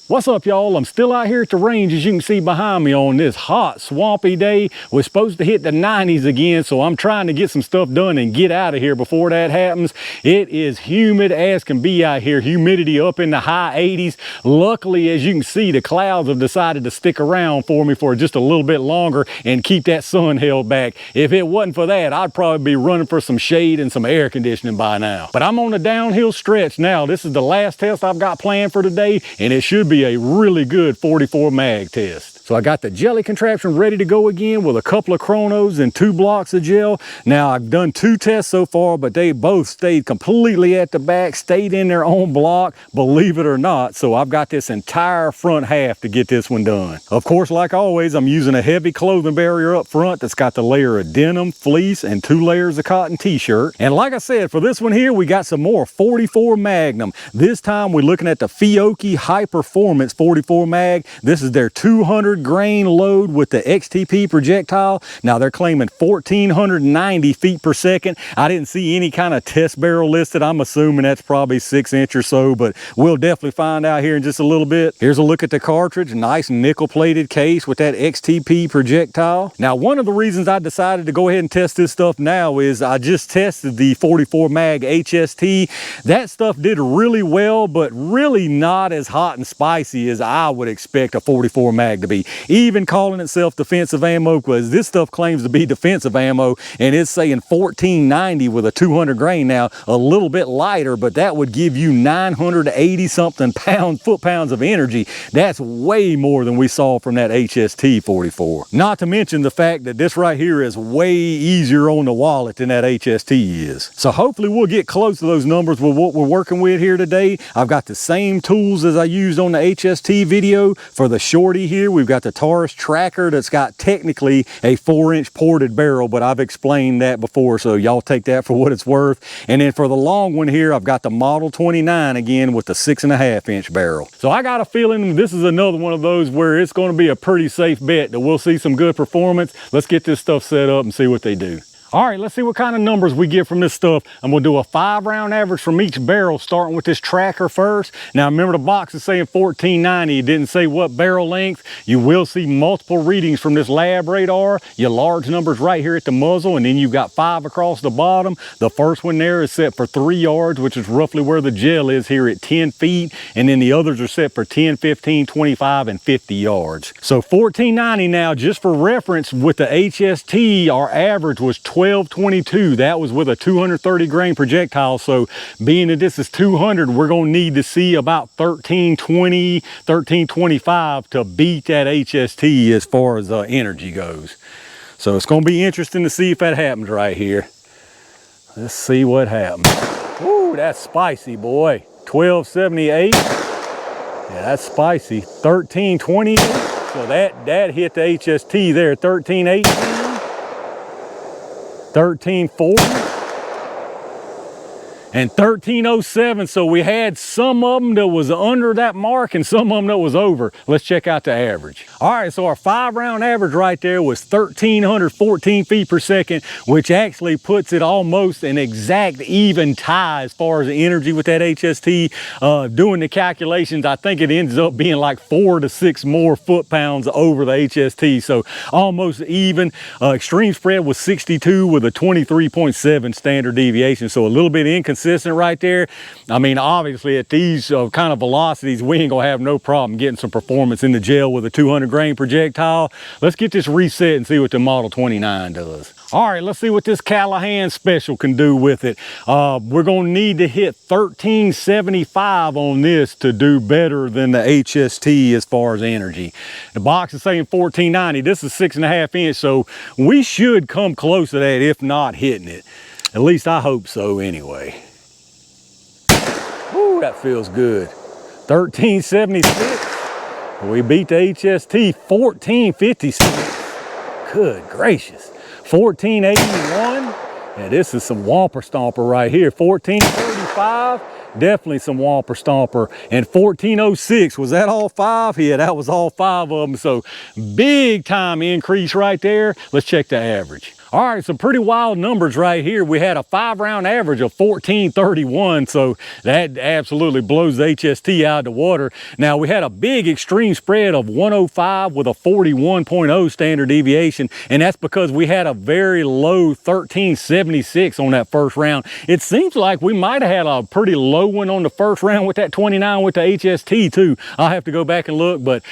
What's up, y'all? I'm still out here at the range, as you can see behind me, on this hot, swampy day. We're supposed to hit the 90s again, so I'm trying to get some stuff done and get out of here before that happens. It is humid as can be out here. Humidity up in the high 80s. Luckily, as you can see, the clouds have decided to stick around for me for just a little bit longer and keep that sun held back. If it wasn't for that, I'd probably be running for some shade and some air conditioning by now. But I'm on a downhill stretch now. This is the last test I've got planned for today, and it should be a really good 44 mag test. So I got the jelly contraption ready to go again with a couple of chronos and 2 blocks of gel. Now I've done 2 tests so far, but they both stayed completely at the back, stayed in their own block, believe it or not. So I've got this entire front half to get this one done. Of course, like always, I'm using a heavy clothing barrier up front that's got the layer of denim, fleece, and 2 layers of cotton t-shirt. And like I said, for this one here, we got some more 44 Magnum. This time we're looking at the Fiocchi Hyperformance 44 mag. This is their 200 grain load with the XTP projectile. Now they're claiming 1490 feet per second. I didn't see any kind of test barrel listed. I'm assuming that's probably 6 inch or so, but we'll definitely find out here in just a little bit. Here's a look at the cartridge. Nice nickel plated case with that XTP projectile. Now, one of the reasons I decided to go ahead and test this stuff now is I just tested the 44 mag HST. That stuff did really well, but really not as hot and spicy as I would expect a 44 mag to be. Even calling itself defensive ammo, because this stuff claims to be defensive ammo, and it's saying 1490 with a 200 grain. Now, a little bit lighter, but that would give you 980 something foot-pounds of energy. That's way more than we saw from that HST 44. Not to mention the fact that this right here is way easier on the wallet than that HST is. So hopefully we'll get close to those numbers with what we're working with here today. I've got the same tools as I used on the HST video for the shorty here. We've got the Taurus tracker that's got technically a 4-inch ported barrel, but I've explained that before, so y'all take that for what it's worth. And then for the long one here, I've got the Model 29 again with the 6.5-inch barrel. So I got a feeling this is another one of those where it's going to be a pretty safe bet that we'll see some good performance. Let's get this stuff set up and see what they do. All right, let's see what kind of numbers we get from this stuff. I'm gonna do a 5-round average from each barrel, starting with this tracker first. Now remember, the box is saying 1490. It didn't say what barrel length. You will see multiple readings from this lab radar. Your large numbers right here at the muzzle, and then you've got 5 across the bottom. The first one there is set for 3 yards, which is roughly where the gel is here at 10 feet. And then the others are set for 10, 15, 25, and 50 yards. So 1490 now, just for reference, with the HST, our average was 1222. That was with a 230 grain projectile. So being that this is 200, we're going to need to see about 1320, 1325 to beat that HST as far as energy goes. So it's going to be interesting to see if that happens right here. Let's see what happens. Ooh, that's spicy, boy. 1278. Yeah, that's spicy. 1328. So that hit the HST there. 1318. 1340 and 1307. So we had some of them that was under that mark and some of them that was over. Let's check out the average. All right, so our 5-round average right there was 1314 feet per second, which actually puts it almost an exact even tie as far as the energy with that HST. Doing the calculations, I think it ends up being like 4 to 6 more foot-pounds over the HST. So almost even. Extreme spread was 62 with a 23.7 standard deviation. So a little bit inconsistent right there. I mean, obviously at these kind of velocities, we ain't gonna have no problem getting some performance in the gel with a 200 grain projectile. Let's get this reset and see what the Model 29 does. All right, let's see what this Callahan special can do with it. We're gonna need to hit 1375 on this to do better than the HST as far as energy. The box is saying 1490. This is 6.5 inch, so we should come close to that, if not hitting it. At least I hope so anyway. Ooh, that feels good. 1376. We beat the HST. 1456. Good gracious. 1481. Yeah, this is some whomper stomper right here. 1435. Definitely some whomper stomper. And 1406. Was that all 5? Yeah, that was all 5 of them. So big time increase right there. Let's check the average. All right, some pretty wild numbers right here. We had a 5-round average of 1431, so that absolutely blows the HST out of the water. Now, we had a big extreme spread of 105 with a 41.0 standard deviation, and that's because we had a very low 1376 on that first round. It seems like we might have had a pretty low one on the first round with that 29 with the HST too. I'll have to go back and look, but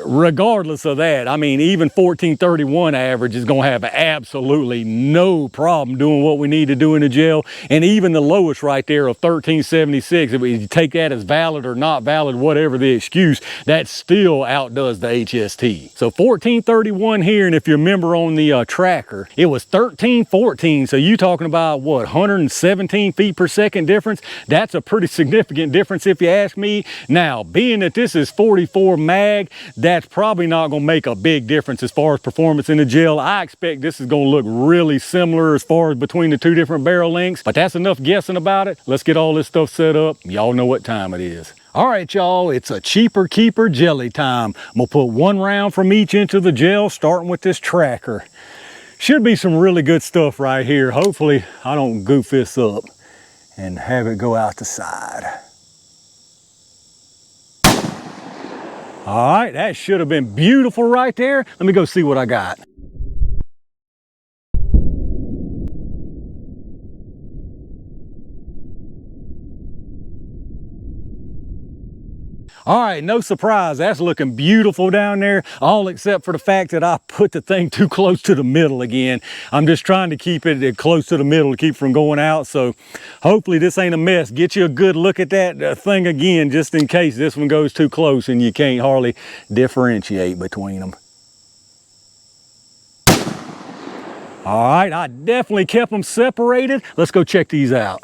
regardless of that, I mean, even 1431 average is going to have absolutely no problem doing what we need to do in the gel. And even the lowest right there of 1376, if you take that as valid or not valid, whatever the excuse, that still outdoes the HST. So 1431 here, and if you remember on the tracker, it was 1314. So you talking about what, 117 feet per second difference? That's a pretty significant difference if you ask me. Now, being that this is 44 mag, that's probably not going to make a big difference as far as performance in the gel. I expect this is going to look really similar as far as between the two different barrel lengths, but that's enough guessing about it. Let's get all this stuff set up. Y'all know what time it is. All right, y'all, it's a cheaper keeper jelly time. I'm gonna put 1 round from each into the gel, starting with this tracker. Should be some really good stuff right here. Hopefully I don't goof this up and have it go out the side. All right, that should have been beautiful right there. Let me go see what I got. All right, no surprise, that's looking beautiful down there, all except for the fact that I put the thing too close to the middle again. I'm just trying to keep it close to the middle to keep from going out, so hopefully this ain't a mess. Get you a good look at that thing again, just in case this one goes too close and you can't hardly differentiate between them. All right, I definitely kept them separated. Let's go check these out.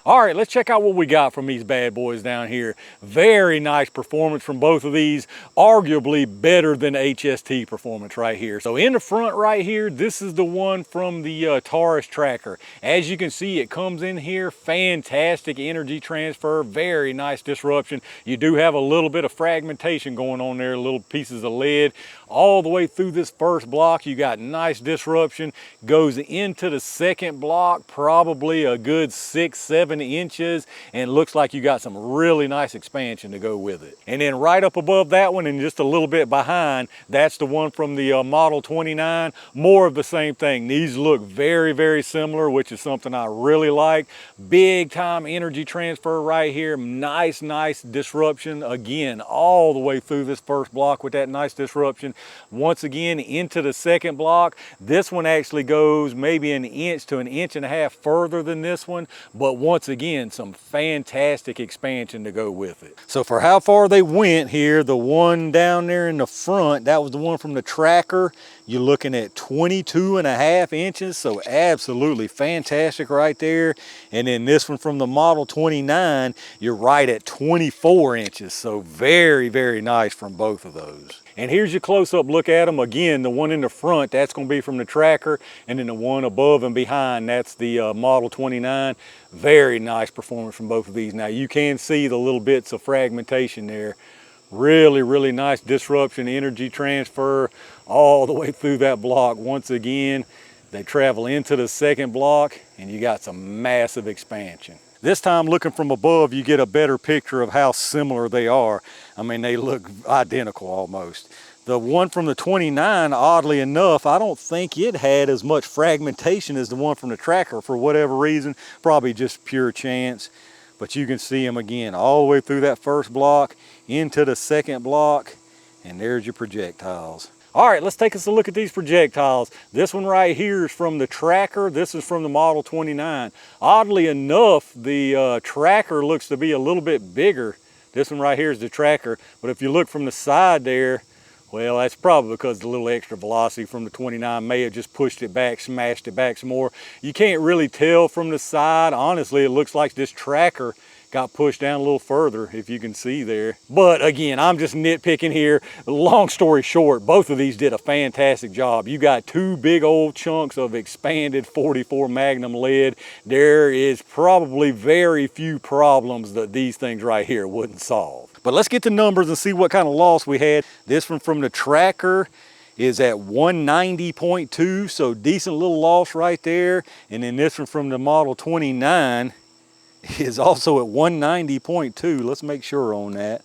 All right, let's check out what we got from these bad boys down here. Very nice performance from both of these, arguably better than HST performance right here. So in the front right here, this is the one from the Taurus tracker. As you can see, it comes in here, fantastic energy transfer, very nice disruption. You do have a little bit of fragmentation going on there, little pieces of lead. All the way through this first block, you got nice disruption. Goes into the second block, probably a good 6-7 inches, and looks like you got some really nice expansion to go with it. And then right up above that one and just a little bit behind, that's the one from the Model 29. More of the same thing. These look very, very similar, which is something I really like. Big time energy transfer right here. Nice disruption. Again, all the way through this first block with that nice disruption. Once again, into the second block. This one actually goes maybe 1 inch to 1.5 inches further than this one, but once again, some fantastic expansion to go with it. So for how far they went here, the one down there in the front, that was the one from the tracker. You're looking at 22.5 inches, so absolutely fantastic right there. And then this one from the Model 29, you're right at 24 inches, so very, very nice from both of those. And here's your close-up look at them. Again, the one in the front, that's going to be from the tracker, and then the one above and behind, that's the Model 29. Very nice performance from both of these. Now, you can see the little bits of fragmentation there. Really nice disruption, energy transfer all the way through that block. Once again, they travel into the second block, and you got some massive expansion. This time, looking from above, you get a better picture of how similar they are. I mean, they look identical almost. The one from the 29, oddly enough, I don't think it had as much fragmentation as the one from the tracker for whatever reason, probably just pure chance. But you can see them again, all the way through that first block, into the second block, and there's your projectiles. All right, let's take us a look at these projectiles. This one right here is from the tracker. This is from the Model 29. Oddly enough, the tracker looks to be a little bit bigger. This one right here is the tracker, but if you look from the side there, well, that's probably because the little extra velocity from the 29 may have just pushed it back, smashed it back some more. You can't really tell from the side. Honestly, it looks like this tracker got pushed down a little further, if you can see there. But again, I'm just nitpicking here. Long story short, both of these did a fantastic job. You got two big old chunks of expanded 44 Magnum lead. There is probably very few problems that these things right here wouldn't solve. But let's get the numbers and see what kind of loss we had. This one from the tracker is at 190.2, so decent little loss right there. And then this one from the model 29 is also at 190.2. Let's make sure on that.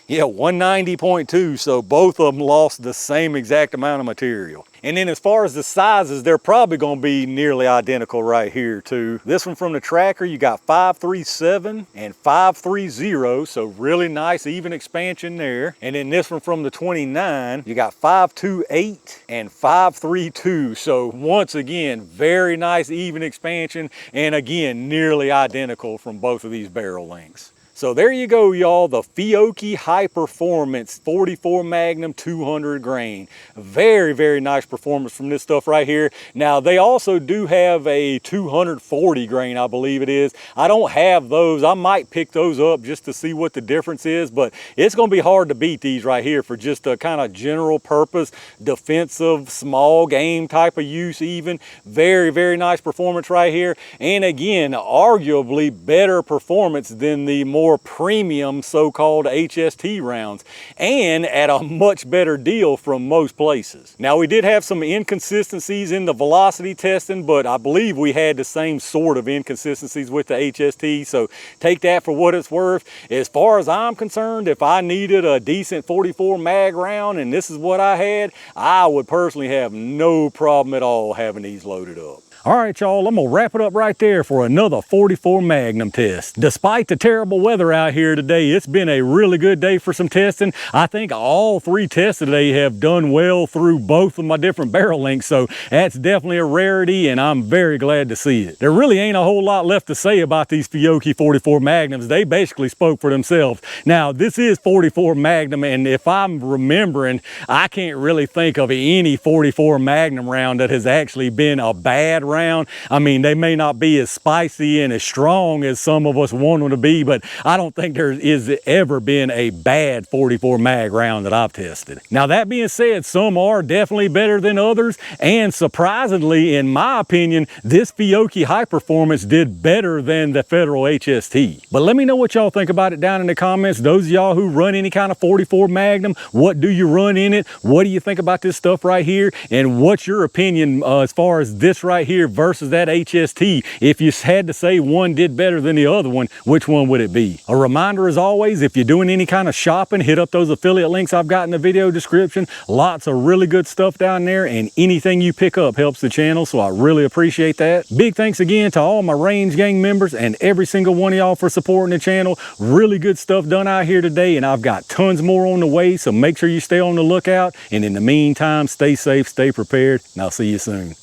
Yeah, 190.2, so both of them lost the same exact amount of material. And then as far as the sizes, they're probably gonna be nearly identical right here too. This one from the tracker, you got 537 and 530, so really nice even expansion there. And then this one from the 29, you got 528 and 532. So once again, very nice even expansion, and again, nearly identical from both of these barrel lengths. So there you go, y'all, the Fiocchi Hyperformance 44 Magnum 200 grain. Very, very nice performance from this stuff right here. Now, they also do have a 240 grain, I believe it is. I don't have those. I might pick those up just to see what the difference is, but it's gonna be hard to beat these right here for just a kind of general purpose, defensive, small game type of use even. Very, very nice performance right here. And again, arguably better performance than the more premium so-called HST rounds, and at a much better deal from most places. Now, we did have some inconsistencies in the velocity testing, but I believe we had the same sort of inconsistencies with the HST, so take that for what it's worth. As far as I'm concerned, if I needed a decent 44 mag round and this is what I had, I would personally have no problem at all having these loaded up. All right, y'all, I'm gonna wrap it up right there for another 44 Magnum test. Despite the terrible weather out here today, it's been a really good day for some testing. I think all three tests today have done well through both of my different barrel lengths, so that's definitely a rarity, and I'm very glad to see it. There really ain't a whole lot left to say about these Fiocchi 44 Magnums. They basically spoke for themselves. Now, this is 44 Magnum, and if I'm remembering, I can't really think of any 44 Magnum round that has actually been a bad round. I mean, they may not be as spicy and as strong as some of us want them to be, but I don't think there is ever been a bad 44 mag round that I've tested. Now, that being said, some are definitely better than others, and surprisingly, in my opinion, this Fiocchi Hyperformance did better than the Federal HST. But let me know what y'all think about it down in the comments. Those of y'all who run any kind of 44 Magnum, what do you run in it? What do you think about this stuff right here? And what's your opinion as far as this right here versus that HST? If you had to say one did better than the other one, which one would it be? A reminder as always, if you're doing any kind of shopping, hit up those affiliate links I've got in the video description. Lots of really good stuff down there, and anything you pick up helps the channel, so I really appreciate that. Big thanks again to all my Range Gang members and every single one of y'all for supporting the channel. Really good stuff done out here today, and I've got tons more on the way, so make sure you stay on the lookout. And in the meantime, stay safe, stay prepared, and I'll see you soon.